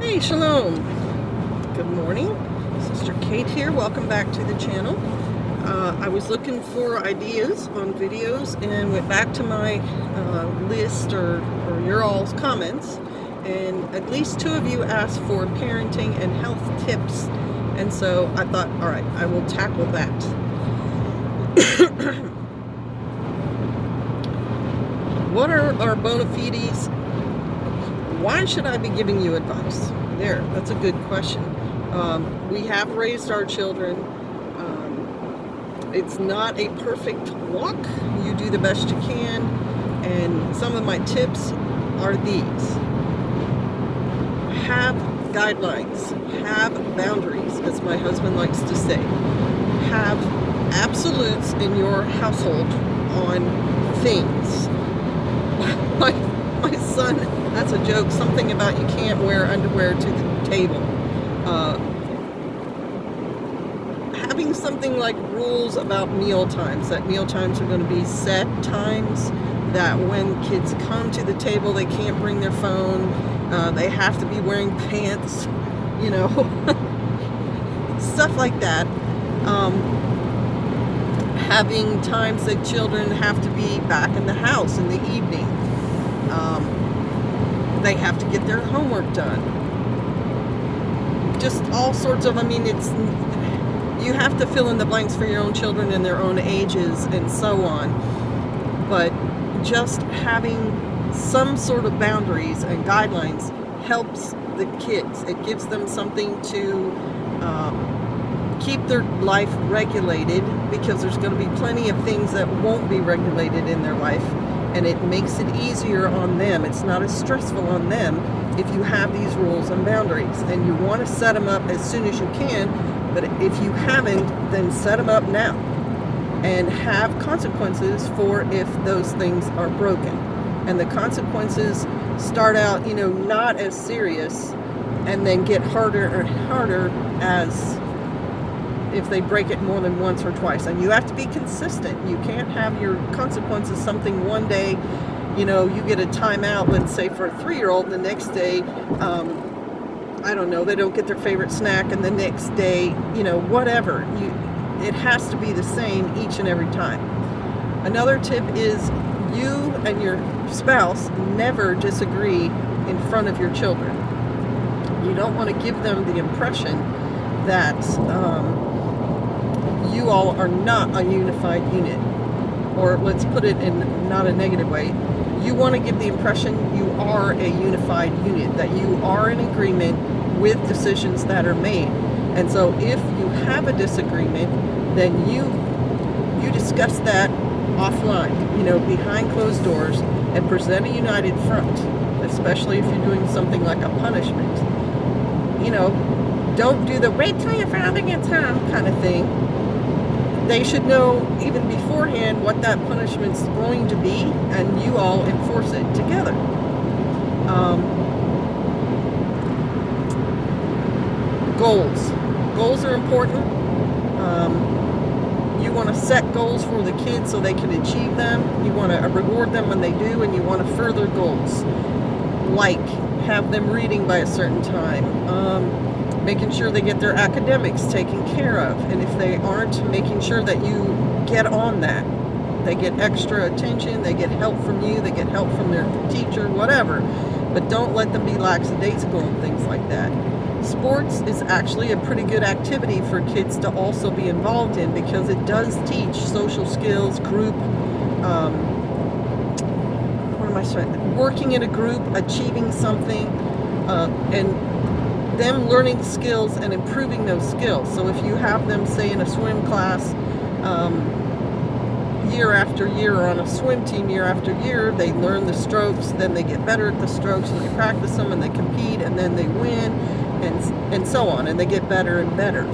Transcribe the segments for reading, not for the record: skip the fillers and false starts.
Hey, Shalom. Good morning. Sister Kate here. Welcome back to the channel. I was looking for ideas on videos and went back to my list or your all's comments, and at least 2 of you asked for parenting and health tips, and so I thought, all right, I will tackle that. What are our bona fides? Why should I be giving you advice? That's a good question. We have raised our children. It's not a perfect walk. You do the best you can. And some of my tips are these. Have guidelines. Have boundaries, as my husband likes to say. Have absolutes in your household on things. My son, that's a joke, something about you can't wear underwear to the table. Having something like rules about meal times, that meal times are going to be set times, that when kids come to the table they can't bring their phone, they have to be wearing pants, stuff like that. Having times that children have to be back in the house in the evening. They have to get their homework done. Just all sorts of, you have to fill in the blanks for your own children and their own ages and so on. But just having some sort of boundaries and guidelines helps the kids. It gives them something to keep their life regulated, because there's going to be plenty of things that won't be regulated in their life. And it makes it easier on them. It's not as stressful on them if you have these rules and boundaries. And you want to set them up as soon as you can, but if you haven't, then set them up now. And have consequences for if those things are broken. And the consequences start out, not as serious, and then get harder and harder as if they break it more than once or twice. And you have to be consistent. You can't have your consequences something one day, you get a timeout, let's say for a 3-year-old, the next day, I don't know, they don't get their favorite snack, and the next day, whatever. It has to be the same each and every time. Another tip is you and your spouse never disagree in front of your children. You don't want to give them the impression that you all are not a unified unit. Or let's put it in not a negative way. You want to give the impression you are a unified unit, that you are in agreement with decisions that are made. And so if you have a disagreement, then you discuss that offline, behind closed doors, and present a united front, especially if you're doing something like a punishment. Don't do the wait till your father gets home kind of thing. They should know even beforehand what that punishment's going to be, and you all enforce it together. Goals are important. You want to set goals for the kids so they can achieve them. You want to reward them when they do, and you want to further goals. Like have them reading by a certain time. Making sure they get their academics taken care of. And if they aren't, making sure that you get on that. They get extra attention, they get help from you, they get help from their teacher, whatever. But don't let them be lackadaisical and things like that. Sports is actually a pretty good activity for kids to also be involved in, because it does teach social skills, group, working in a group, achieving something, and them learning skills and improving those skills. So if you have them, say, in a swim class year after year, or on a swim team year after year, they learn the strokes, then they get better at the strokes, and they practice them, and they compete, and then they win, and so on, and they get better and better.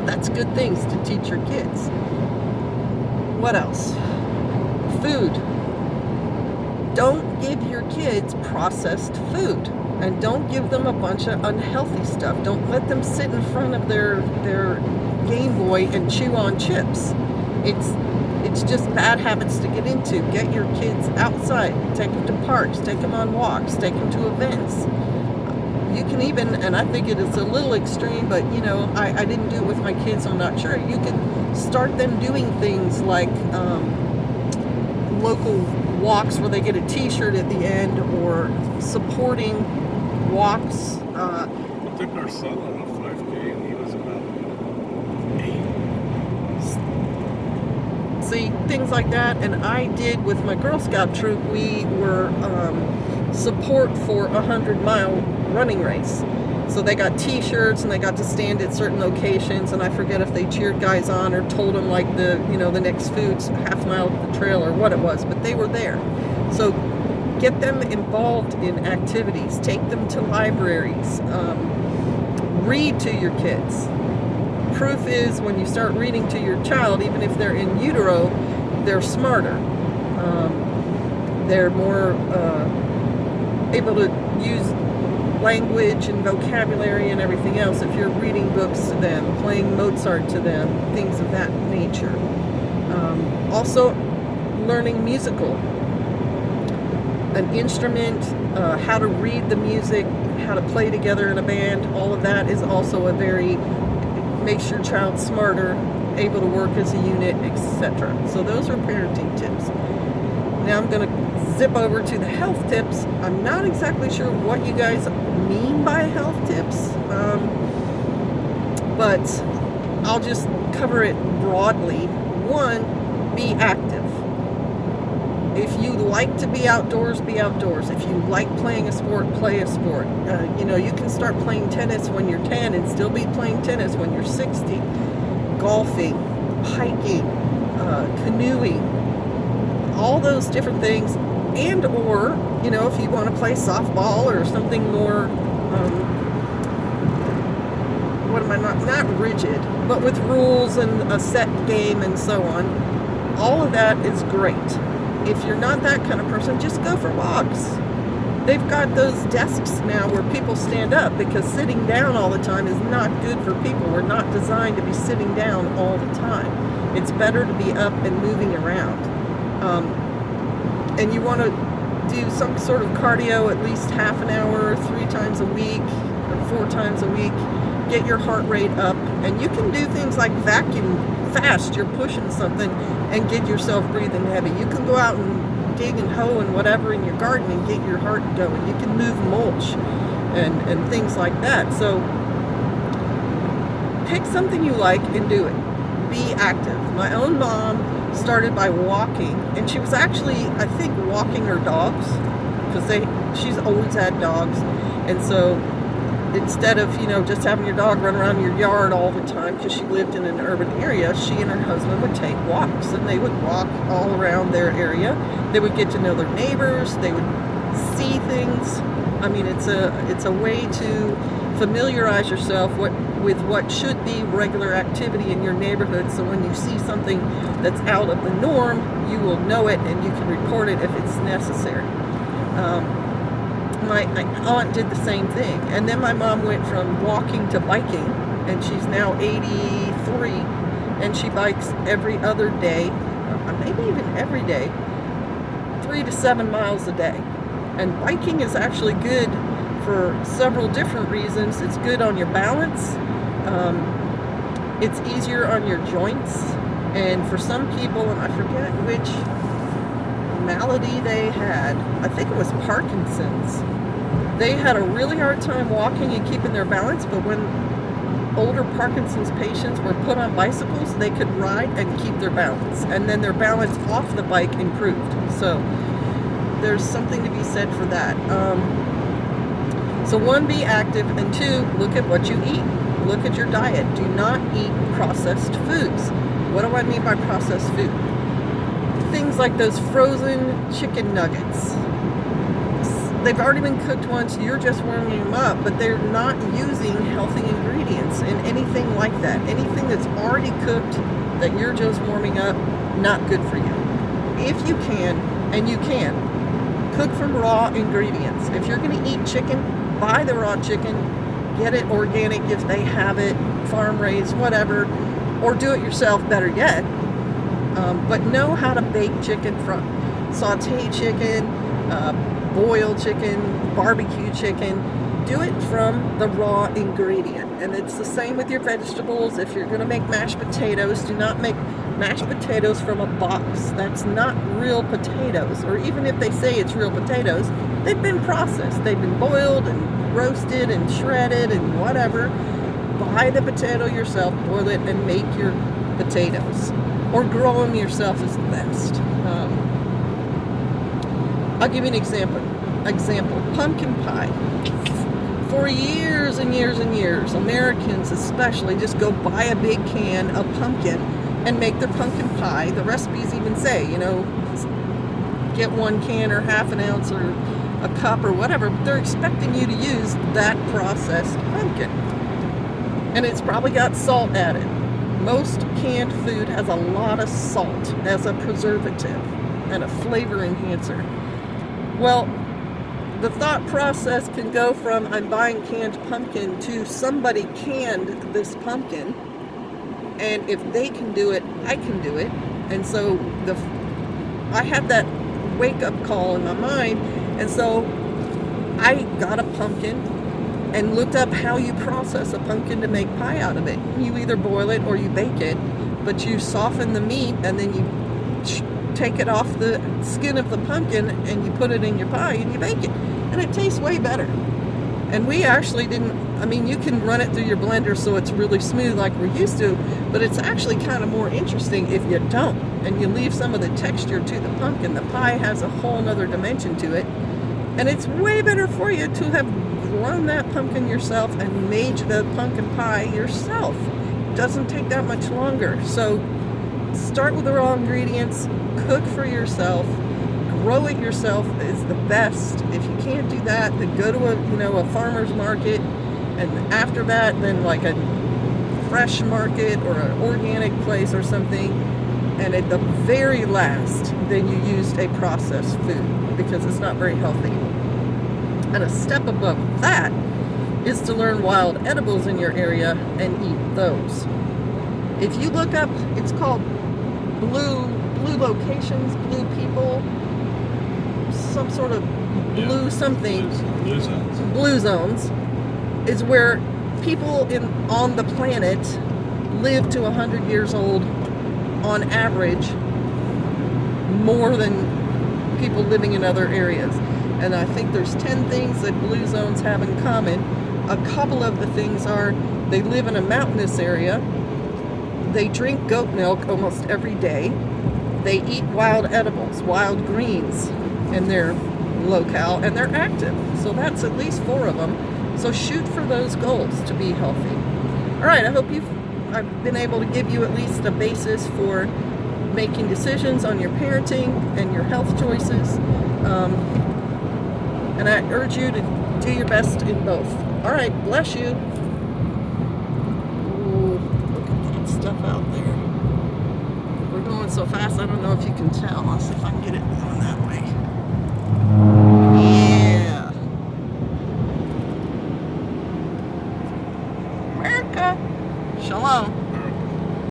That's good things to teach your kids. What else? Food. Don't give your kids processed food. And don't give them a bunch of unhealthy stuff. Don't let them sit in front of their Game Boy and chew on chips. It's just bad habits to get into. Get your kids outside. Take them to parks. Take them on walks. Take them to events. can even, and I think it is a little extreme, but I didn't do it with my kids, so I'm not sure. You can start them doing things like local walks where they get a t-shirt at the end, or supporting walks. I took our son on a 5K and he was about 8. See, things like that. And I did with my Girl Scout troop, we were support for a 100-mile running race. So they got t-shirts and they got to stand at certain locations, and I forget if they cheered guys on or told them like the next food's half mile up the trail or what it was, but they were there. So get them involved in activities, take them to libraries, read to your kids. Proof is when you start reading to your child, even if they're in utero, they're smarter. They're more able to use language and vocabulary and everything else if you're reading books to them, playing Mozart to them, things of that nature. Also, learning an instrument, how to read the music, how to play together in a band, all of that is also makes your child smarter, able to work as a unit, etc. So those are parenting tips. Now I'm going to zip over to the health tips. I'm not exactly sure what you guys mean by health tips, but I'll just cover it broadly. 1, be active. If you like to be outdoors, be outdoors. If you like playing a sport, play a sport. You can start playing tennis when you're 10 and still be playing tennis when you're 60. Golfing, hiking, canoeing, all those different things. And or, if you want to play softball or something more, not rigid, but with rules and a set game and so on, all of that is great. If you're not that kind of person, just go for walks. They've got those desks now where people stand up, because sitting down all the time is not good for people. We're not designed to be sitting down all the time. It's better to be up and moving around. And you want to do some sort of cardio at least half an hour, 3 times a week, or 4 times a week. Get your heart rate up. And you can do things like vacuum fast. You're pushing something and get yourself breathing heavy. You can go out and dig and hoe and whatever in your garden and get your heart going. You can move mulch and things like that. So pick something you like and do it. Be active. My own mom started by walking, and she was actually, I think, walking her dogs, because she's always had dogs. And so instead of just having your dog run around your yard all the time, because she lived in an urban area, she and her husband would take walks, and they would walk all around their area. They would get to know their neighbors. They would see things. I mean, it's a way to familiarize yourself with what should be regular activity in your neighborhood, so when you see something that's out of the norm, you will know it and you can report it if it's necessary. My aunt did the same thing, and then my mom went from walking to biking, and she's now 83, and she bikes every other day, maybe even every day, 3 to 7 miles a day. And biking is actually good for several different reasons. It's good on your balance. It's easier on your joints. And for some people, and I forget which malady they had, I think it was Parkinson's, they had a really hard time walking and keeping their balance, but when older Parkinson's patients were put on bicycles, they could ride and keep their balance. And then their balance off the bike improved. So there's something to be said for that. So 1, be active, and 2, look at what you eat. Look at your diet. Do not eat processed foods. What do I mean by processed food? Things like those frozen chicken nuggets. They've already been cooked once, you're just warming them up, but they're not using healthy ingredients in anything like that. Anything that's already cooked that you're just warming up, not good for you. If you can, and you can, cook from raw ingredients. If you're going to eat chicken, buy the raw chicken, get it organic if they have it, farm raised, whatever, or do it yourself, better yet. But know how to bake chicken, from saute chicken, boiled chicken, barbecue chicken. do it from the raw ingredient. And it's the same with your vegetables. If you're going to make mashed potatoes, do not make mashed potatoes from a box. That's not real potatoes. Or even if they say it's real potatoes, they've been processed. They've been boiled and roasted and shredded and whatever. Buy the potato yourself, boil it, and make your potatoes. Or grow them yourself is the best. I'll give you an example. Pumpkin pie. For years and years and years, Americans especially just go buy a big can of pumpkin and make their pumpkin pie. The recipes even say, get 1 can or half an ounce or a cup or whatever, but they're expecting you to use that processed pumpkin. And it's probably got salt added. Most canned food has a lot of salt as a preservative and a flavor enhancer. Well, the thought process can go from I'm buying canned pumpkin to somebody canned this pumpkin, and if they can do it, I can do it. And so I had that wake-up call in my mind, and so I got a pumpkin and looked up how you process a pumpkin to make pie out of it. You either boil it or you bake it, but you soften the meat and then you take it off the skin of the pumpkin and you put it in your pie and you bake it. And it tastes way better. And we actually you can run it through your blender so it's really smooth like we're used to, but it's actually kind of more interesting if you don't. And you leave some of the texture to the pumpkin. The pie has a whole nother dimension to it. And it's way better for you to have grown that pumpkin yourself and made the pumpkin pie yourself. It doesn't take that much longer. So start with the raw ingredients, cook for yourself, grow it yourself is the best. If you can't do that, then go to a farmer's market, and after that, then like a fresh market or an organic place or something. And at the very last, then you used a processed food because it's not very healthy. And a step above that is to learn wild edibles in your area and eat those. If you look up, it's called blue locations, blue people, some sort of blue something. Blue zones. Blue zones is where people on the planet live to 100 years old on average, more than people living in other areas. And I think there's 10 things that blue zones have in common. A couple of the things are they live in a mountainous area, they drink goat milk almost every day, they eat wild edibles, wild greens in their locale, and they're active. So that's at least 4 of them. So shoot for those goals to be healthy. All right, I hope I've been able to give you at least a basis for making decisions on your parenting and your health choices. And I urge you to do your best in both. All right, bless you. Ooh, look at that stuff out there. We're going so fast, I don't know if you can tell. I'll see if I can get it.